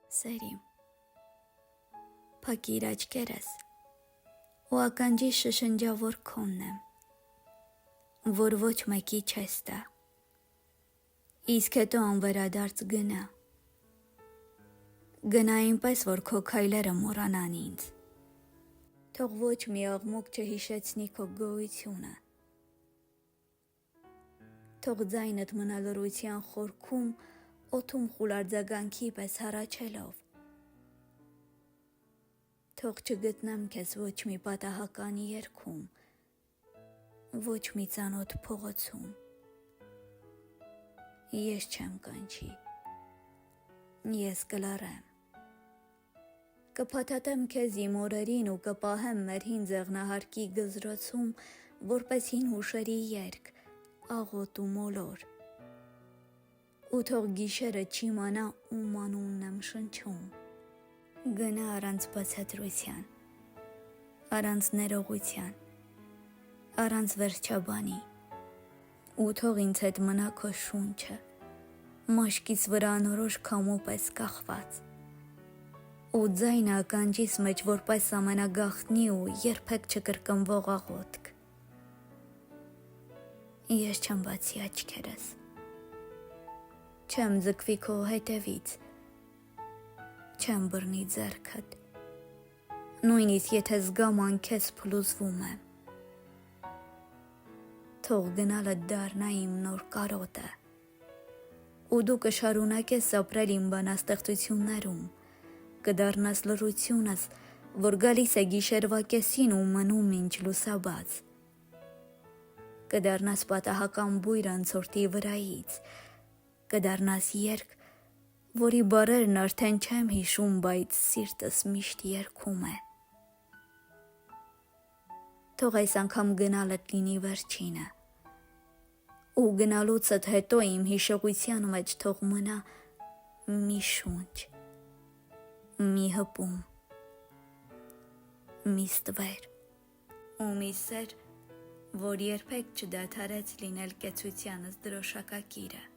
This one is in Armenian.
Սերիմ, փակիր աչքերս ու ականջի շշնջավոր քոնն եմ, որ ոչ մեկի չես տա, իսկ հետո անվերադարձ գնա այնպես, որ քո քայլերը մոռանան ինձ, թող ոչ մի աղմուկ չհիշեցնի քո գոյությունը, թող ձայնդ մնա լռության խորքում, օդում խուլարձագանքի պես հառաչելով, թող չգտնեմ քեզ ոչ մի պատահական երգում, ոչ մի ծանոթ փողոցում, ես չեմ կանչի, ես կլռեմ, կփաթաթեմ քեզ իմ օրերին ու կպահեմ մեր հին ձեղնահարկի գզրոցում, որպես հին հուշերի երգ, աղոտ ու մոլոր, ու թող գիշերը չիմանա ում անունն եմ շնչում, գնա առանց բացատրության, առանց ներողության, առանց վերջաբանի, ու թող ինձ հետ մնա քո շունչը, մաշկիս վրա անորոշ քամու պես կախված, ու ձայնը ականջիս մեջ որպես ամենագաղտնի ու երբեք չկրկնվող աղոթք, ես չեմ բացի աչքերս, չեմ ձգվի քո հետևից, չեմ բռնի ձեռքդ, նույնիսկ եթե զգամ անքեզ փլուզվում եմ, թող գնալդ դառնա իմ նոր կարոտը, ու դու կշարունակես ապրել իմ բանաստեղծություններում, կդառնաս լռությունս, որ գալիս է գիշերվա կեսին ու մնում մինչ լուսաբաց, կդառնաս պատահական բույր անցորդի վրայից, կդառնաս երգ, որի բառերն արդեն չեմ հիշում, բայց սիրտս միշտ երգում է, թող այս անգամ գնալդ լինի վերջինը, ու գնալուցդ հետո իմ հիշողության մեջ թող մնա մի շունչ, մի հպում, մի ստվեր ու մի սեր, որ երբեք չդադարեց լինել կեցությանս դրոշակակիրը,